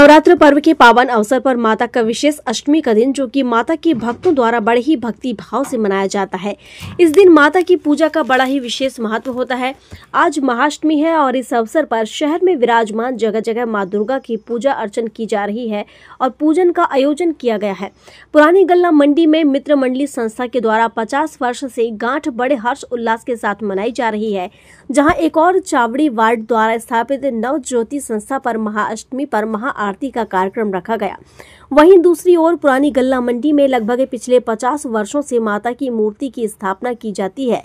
नवरात्र पर्व के पावन अवसर पर माता का विशेष अष्टमी का दिन जो कि माता के भक्तों द्वारा बड़े ही भक्ति भाव से मनाया जाता है। इस दिन माता की पूजा का बड़ा ही विशेष महत्व होता है। आज महाअष्टमी है और इस अवसर पर शहर में विराजमान जगह जगह मां दुर्गा की पूजा अर्चन की जा रही है और पूजन का आयोजन किया गया है। पुरानी गल्ला मंडी में मित्र मंडली संस्था के द्वारा 50 वर्ष से गांठ बड़े हर्ष उल्लास के साथ मनाई जा रही है, जहाँ एक और चावड़ी वार्ड द्वारा स्थापित नव ज्योति संस्था पर महाअष्टमी पर आरती का कार्यक्रम रखा गया। वहीं दूसरी ओर पुरानी गल्ला मंडी में लगभग पिछले 50 वर्षों से माता की मूर्ति की स्थापना की जाती है।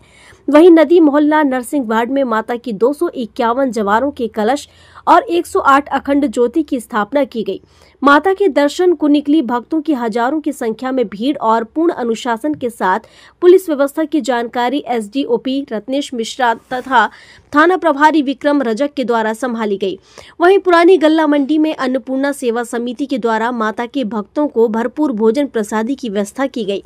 वहीं नदी मोहल्ला नरसिंह वार्ड में माता की 251 जवारों के कलश और 108 अखंड ज्योति की स्थापना की गई। माता के दर्शन को निकली भक्तों की हजारों की संख्या में भीड़ और पूर्ण अनुशासन के साथ पुलिस व्यवस्था की जानकारी एसडीओपी रत्नेश मिश्रा तथा थाना प्रभारी विक्रम रजक के द्वारा संभाली गई। वहीं पुरानी गल्ला मंडी में अन्नपूर्णा सेवा समिति के द्वारा माता के भक्तों को भरपूर भोजन प्रसादी की व्यवस्था की गई।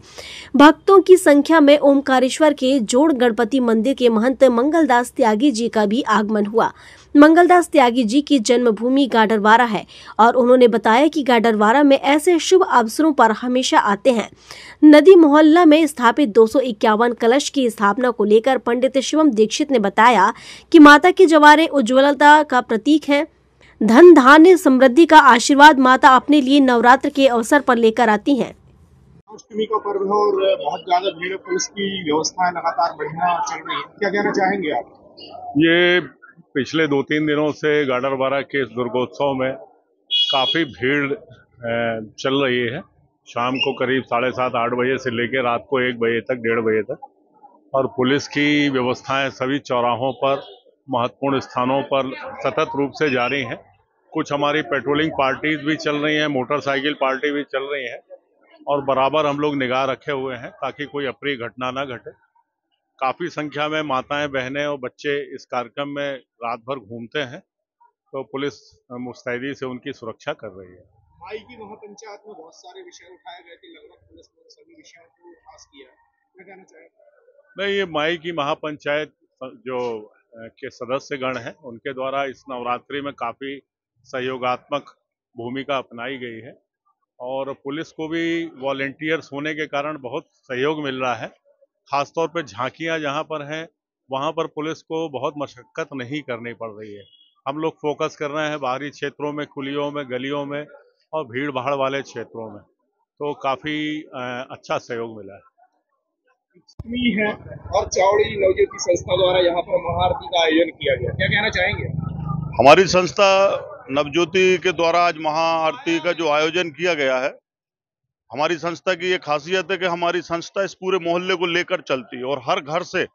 भक्तों की संख्या में ओमकारेश्वर के जोड़ गणपति मंदिर के महंत मंगलदास त्यागी जी का भी आगमन हुआ। मंगलदास त्यागी जी की जन्मभूमि गाडरवारा है और उन्होंने बताया कि गाडरवारा में ऐसे शुभ अवसरों पर हमेशा आते हैं। नदी मोहल्ला में स्थापित 251 कलश की स्थापना को लेकर पंडित शिवम दीक्षित ने बताया कि माता के जवारे उज्ज्वलता का प्रतीक है। धन धान्य समृद्धि का आशीर्वाद माता अपने लिए नवरात्र के अवसर पर लेकर आती हैं। अष्टमी का पर्व है और बहुत ज्यादा भीड़, पुलिस की व्यवस्थाएं लगातार बढ़िया चल रही है, क्या कहना चाहेंगे आप? ये पिछले 2-3 दिनों से गाडरवारा के इस दुर्गोत्सव में काफ़ी भीड़ चल रही है। शाम को करीब 7:30-8 बजे से लेकर रात को 1 बजे तक, 1:30 बजे तक, और पुलिस की व्यवस्थाएं सभी चौराहों पर, महत्वपूर्ण स्थानों पर सतत रूप से जारी हैं। कुछ हमारी पेट्रोलिंग पार्टीज भी चल रही हैं, मोटरसाइकिल पार्टी भी चल रही हैं और बराबर हम लोग निगाह रखे हुए हैं ताकि कोई अप्रिय घटना ना घटे। काफ़ी संख्या में माताएं, बहनें और बच्चे इस कार्यक्रम में रात भर घूमते हैं, तो पुलिस मुस्तैदी से उनकी सुरक्षा कर रही है। माई की महापंचायत में बहुत सारे विषय उठाए गए थे, लगभग पुलिस ने सभी विषयों को खास किया, क्या कहना चाहेंगे? नहीं, ये माई की महापंचायत जो के सदस्यगण हैं उनके द्वारा इस नवरात्रि में काफ़ी सहयोगात्मक भूमिका अपनाई गई है और पुलिस को भी वॉलेंटियर्स होने के कारण बहुत सहयोग मिल रहा है। खासतौर पे झांकियां जहां पर हैं वहां पर पुलिस को बहुत मशक्कत नहीं करनी पड़ रही है। हम लोग फोकस कर रहे हैं बाहरी क्षेत्रों में, खुलियों में, गलियों में और भीड़ भाड़ वाले क्षेत्रों में, तो काफ़ी अच्छा सहयोग मिला है। अष्टमी है और चावड़ी नवज्योति संस्था द्वारा यहाँ पर महाआरती का आयोजन किया गया, क्या कहना चाहेंगे? हमारी संस्था नवज्योति के द्वारा आज महाआरती का जो आयोजन किया गया है, हमारी संस्था की ये खासियत है कि हमारी संस्था इस पूरे मोहल्ले को लेकर चलती है और हर घर से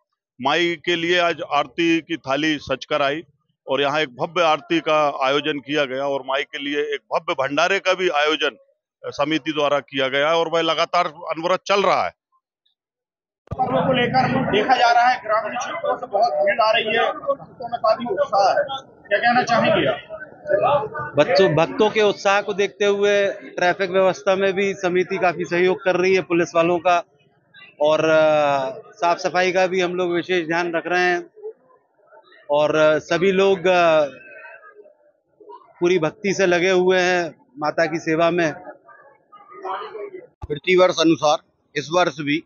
माई के लिए आज आरती की थाली सज कर आई और यहाँ एक भव्य आरती का आयोजन किया गया और माई के लिए एक भव्य भंडारे का भी आयोजन समिति द्वारा किया गया है और वह लगातार अनवरत चल रहा है। पर्व को लेकर देखा जा रहा है ग्रामीण क्षेत्रों से बहुत भीड़ आ रही है, भक्तों में काफी उत्साह है, क्या कहना चाहेंगे आप? भक्तों के उत्साह को देखते हुए ट्रैफिक व्यवस्था में भी समिति काफी सहयोग कर रही है पुलिस वालों का, और साफ सफाई का भी हम लोग विशेष ध्यान रख रहे हैं और सभी लोग पूरी भक्ति से लगे हुए हैं माता की सेवा में। प्रतिवर्ष अनुसार इस वर्ष भी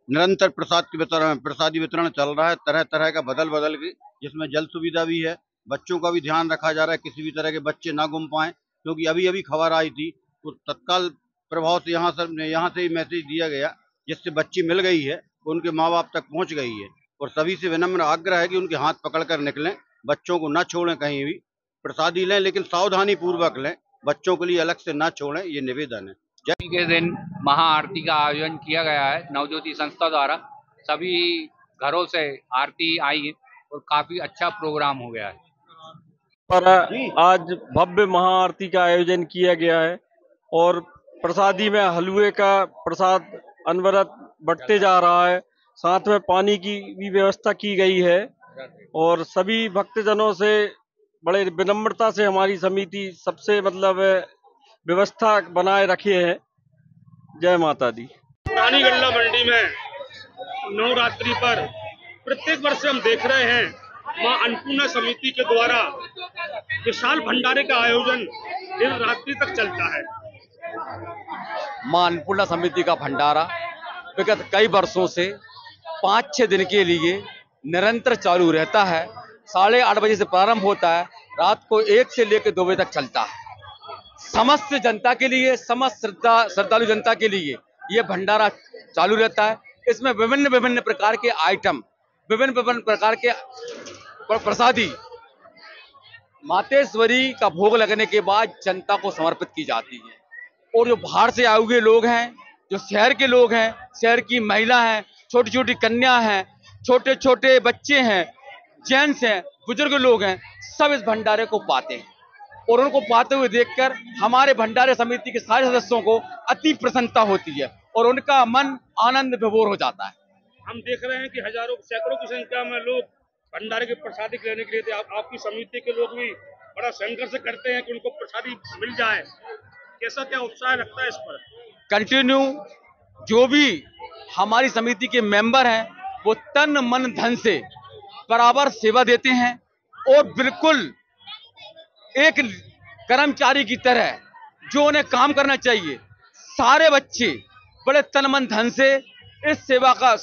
निरंतर प्रसादी वितरण चल रहा है, तरह तरह का बदल के, जिसमें जल सुविधा भी है। बच्चों का भी ध्यान रखा जा रहा है, किसी भी तरह के बच्चे ना गुम पाएं, क्योंकि अभी खबर आई थी तो तत्काल प्रभाव से यहाँ से ही मैसेज दिया गया, जिससे बच्ची मिल गई है, उनके माँ बाप तक पहुँच गई है और सभी से विनम्र आग्रह है कि उनके हाथ पकड़कर निकलें, बच्चों को ना छोड़ें, कहीं भी प्रसादी लें लेकिन सावधानी पूर्वक लें, बच्चों के लिए अलग से ना छोड़ें, ये निवेदन है। अष्टमी के दिन महाआरती का आयोजन किया गया है नवज्योति संस्था द्वारा। सभी घरों से आरती आई और काफी अच्छा प्रोग्राम हो गया है। पर आज भव्य महाआरती का आयोजन किया गया है और प्रसादी में हलवे का प्रसाद अनवरत बढ़ते जा रहा है, साथ में पानी की भी व्यवस्था की गई है और सभी भक्तजनों से बड़े विनम्रता से हमारी समिति सबसे व्यवस्था बनाए रखे है। जय माता दी। पुरानी गल्ला मंडी में नवरात्रि पर प्रत्येक वर्ष हम देख रहे हैं मां अन्नपूर्णा समिति के द्वारा विशाल भंडारे का आयोजन दिन रात्रि तक चलता है। मां अन्नपूर्णा समिति का भंडारा विगत कई वर्षों से 5-6 दिन के लिए निरंतर चालू रहता है। 8:30 बजे से प्रारंभ होता है, रात को 1 से लेकर 2 बजे तक चलता है। समस्त जनता के लिए, समस्त श्रद्धालु जनता के लिए ये भंडारा चालू रहता है। इसमें विभिन्न प्रकार के आइटम, विभिन्न प्रकार के प्रसादी मातेश्वरी का भोग लगने के बाद जनता को समर्पित की जाती है। और जो बाहर से आए हुए लोग हैं, जो शहर के लोग हैं, शहर की महिला हैं, छोटी छोटी कन्या हैं, छोटे छोटे बच्चे हैं, जेंट्स हैं, बुजुर्ग लोग हैं, सब इस भंडारे को पाते हैं। और उनको पाते हुए देखकर हमारे भंडारे समिति के सारे सदस्यों को अति प्रसन्नता होती है और उनका मन आनंद विभोर हो जाता है। हम देख रहे हैं कि हजारों, सैकड़ों की संख्या में लोग भंडारे के प्रसादी लेने के लिए आपकी समिति के लोग भी बड़ा संघर्ष करते हैं कि उनको प्रसादी मिल जाए। कैसा क्या उत्साह लगता है इस पर? कंटिन्यू जो भी हमारी समिति के मेंबर हैं वो तन मन धन से बराबर सेवा देते हैं और बिल्कुल एक कर्मचारी की तरह जो उन्हें काम करना चाहिए, सारे बच्चे बड़े तन मन धन से इस सेवा का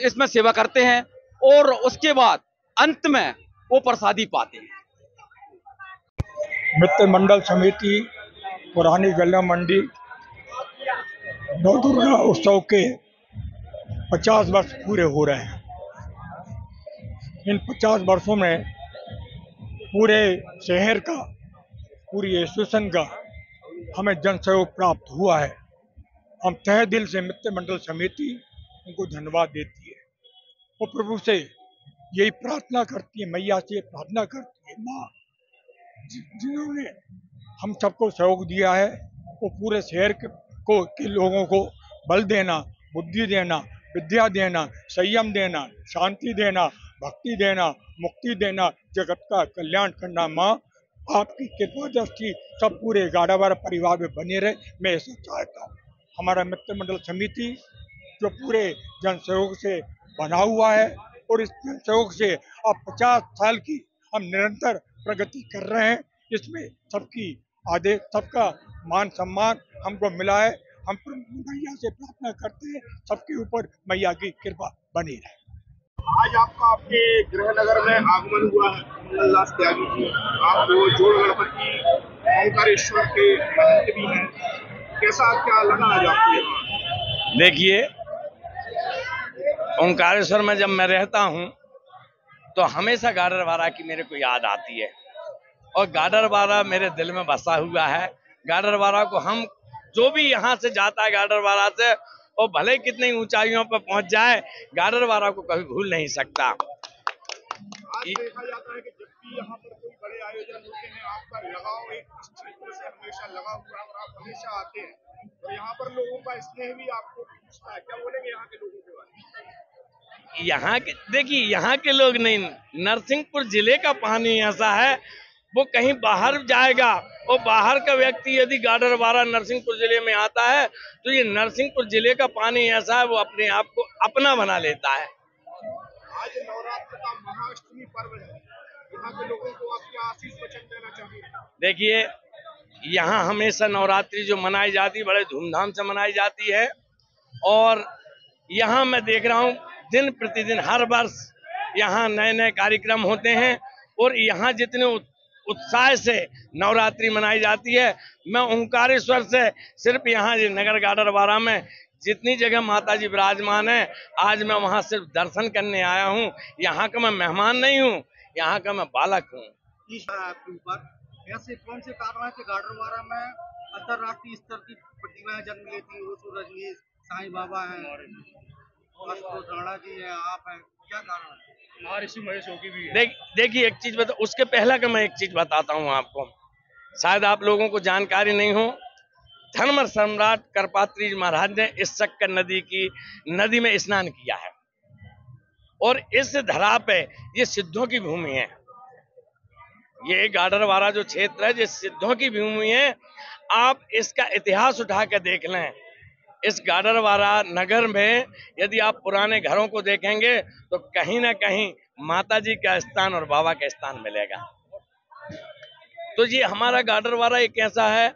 इसमें सेवा करते हैं और उसके बाद अंत में वो प्रसादी पाते हैं। मित्र मंडल समिति पुरानी गल्ला मंडी नवदुर्गा उत्सव के 50 वर्ष पूरे हो रहे हैं। इन 50 वर्षों में पूरे शहर का, पूरी एसोसिएशन का हमें जन सहयोग प्राप्त हुआ है। हम तहे दिल से मित्र मंडल समिति उनको धन्यवाद देती है और प्रभु से यही प्रार्थना करती है, मैया से प्रार्थना करती है, माँ जिन्होंने हम सबको सहयोग दिया है वो पूरे शहर के लोगों को बल देना, बुद्धि देना, विद्या देना, संयम देना, शांति देना, भक्ति देना, मुक्ति देना, जगत का कल्याण करना। माँ आपकी कृपा दृष्टि सब पूरे गाड़ावाड़ा परिवार में बने रहे, मैं ऐसा चाहता हूँ। हमारा मित्र मंडल समिति जो पूरे जन सहयोग से बना हुआ है और इस जन सहयोग से अब 50 साल की हम निरंतर प्रगति कर रहे हैं। इसमें सबकी आदेश, सबका मान सम्मान हमको मिला है। हम मैया से प्रार्थना करते हैं सबके ऊपर मैया की कृपा बनी रहे। आज आपका आपके गृह नगर में आगमन हुआ है मंगलदास त्यागी जी। आप जोड़ गणपति ओंकारेश्वर के महंत भी हैं। कैसा क्या लगा आज आपको? देखिए, ओंकारेश्वर में जब मैं रहता हूँ तो हमेशा गाडरवारा की मेरे को याद आती है और गाडरवारा मेरे दिल में बसा हुआ है। गाडरवारा को हम जो भी यहाँ से जाता है गाडरवारा से, और भले कितनी ऊंचाइयों पर पहुंच जाए, गाडरवारा को कभी भूल नहीं सकता। आज देखा जाता है कि जब भी यहाँ पर कोई बड़े आयोजन होते हैं, आपका लगाव एक क्षेत्र से हमेशा लगा हुआ है और आप हमेशा आते हैं, तो यहाँ पर लोगों का स्नेह भी आपको पूछता है। क्या बोलेंगे यहाँ के लोगों के बारे में? यहाँ के देखिए, यहाँ के लोग नहीं, नरसिंहपुर जिले का पानी ऐसा है, वो कहीं बाहर जाएगा और बाहर का व्यक्ति यदि गाडरवारा नरसिंहपुर जिले में आता है तो ये नरसिंहपुर जिले का पानी ऐसा है, वो अपने आप को अपना बना लेता है। आज नवरात्र का महाअष्टमी पर्व है, यहाँ के लोगों को आप क्या आशीष वचन देना चाहिए? देखिए, यहाँ हमेशा नवरात्रि जो मनाई जाती है बड़े धूमधाम से मनाई जाती है और यहाँ मैं देख रहा हूँ दिन प्रतिदिन हर वर्ष यहाँ नए नए कार्यक्रम होते हैं और यहाँ जितने उत्साह से नवरात्रि मनाई जाती है। मैं ओंकारेश्वर से सिर्फ यहाँ नगर गाडरवारा में जितनी जगह माता जी विराजमान है, आज मैं वहाँ सिर्फ दर्शन करने आया हूँ। यहाँ का मैं मेहमान नहीं हूँ, यहाँ का मैं बालक हूँ। ऐसे कौन से कारण है कि गाडरवारा में अंतर्राष्ट्रीय स्तर की प्रतिमाएं जन्म लेती है? वो रजनीश, साईं बाबा हैं, राणा जी हैं, आप हैं, क्या कारण है? महर्षि महेश योगी भी है। देखिए, एक चीज बता, उसके पहला का मैं एक चीज बताता हूँ आपको, शायद आप लोगों को जानकारी नहीं हो। धर्म सम्राट करपात्री महाराज ने इस शक्कर नदी में स्नान किया है और इस धरा पे ये सिद्धों की भूमि है। ये गाडरवारा जो क्षेत्र है, ये सिद्धों की भूमि है। आप इसका इतिहास उठा के देख लें। इस गाडरवारा नगर में यदि आप पुराने घरों को देखेंगे तो कहीं ना कहीं माता जी का स्थान और बाबा का स्थान मिलेगा। तो ये हमारा गाडरवारा एक ऐसा है,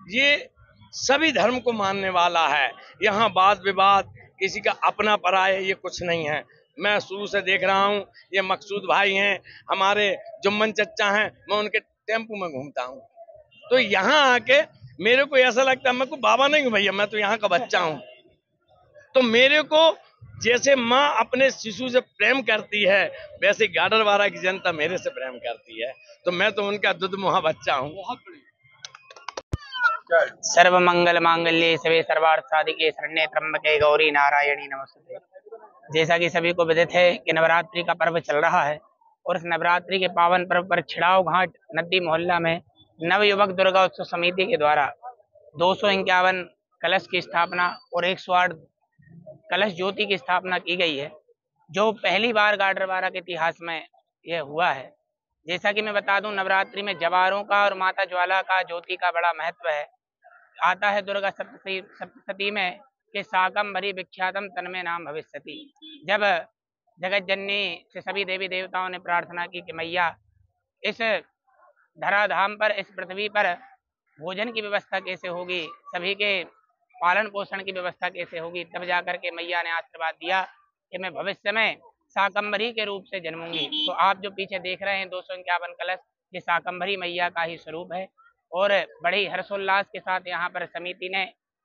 ये सभी धर्म को मानने वाला है। यहाँ वाद विवाद किसी का अपना पराया ये कुछ नहीं है। मैं शुरू से देख रहा हूँ, ये मकसूद भाई हैं, हमारे जुम्मन चच्चा हैं, मैं उनके टेम्पू में घूमता हूँ। तो यहाँ आके मेरे को ऐसा लगता है मैं कोई बाबा नहीं हूँ भैया, मैं तो यहाँ का बच्चा हूँ। तो मेरे को जैसे माँ अपने शिशु से प्रेम करती है, वैसे गाडरवारा की जनता मेरे से प्रेम करती है। तो मैं तो उनका दुधमुहा बच्चा हूँ। सर्व मंगल मांगल्ये शिवे सर्वार्थ साधिके शरण्ये त्र्यंबके गौरी नारायणी नमस्ते। जैसा कि सभी को विदित है कि नवरात्रि का पर्व चल रहा है और इस नवरात्रि के पावन पर्व पर छिड़ाव घाट नदी मोहल्ला में नवयुवक दुर्गा उत्सव समिति के द्वारा 251 कलश की स्थापना और 108 कलश ज्योति की स्थापना की गई है, जो पहली बार गाडरवारा के इतिहास में यह हुआ है। जैसा कि मैं बता दूं, नवरात्रि में जवारों का और माता ज्वाला का ज्योति का बड़ा महत्व है। आता है दुर्गा सप्तशती में कि शाकंभरी विख्यातम तन्मे नाम भविष्यति। जब जगत जननी से सभी देवी देवताओं ने प्रार्थना की कि मैया इस धराधाम पर, इस पृथ्वी पर भोजन की व्यवस्था कैसे होगी, सभी के पालन पोषण की व्यवस्था कैसे होगी, तब जाकर के मैया ने आशीर्वाद दिया कि मैं भविष्य में शाकंभरी के रूप से जन्मूंगी। तो आप जो पीछे देख रहे हैं 251 कलश, ये शाकंभरी मैया का ही स्वरूप है और बड़ी हर्षोल्लास के साथ यहाँ पर समिति ने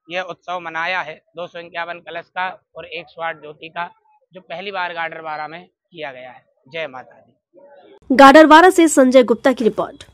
यह उत्सव मनाया है 251 कलश का और 108 ज्योति का, जो पहली बार गाडरवारा में किया गया है। जय माता दी। गाडरवारा से संजय गुप्ता की रिपोर्ट।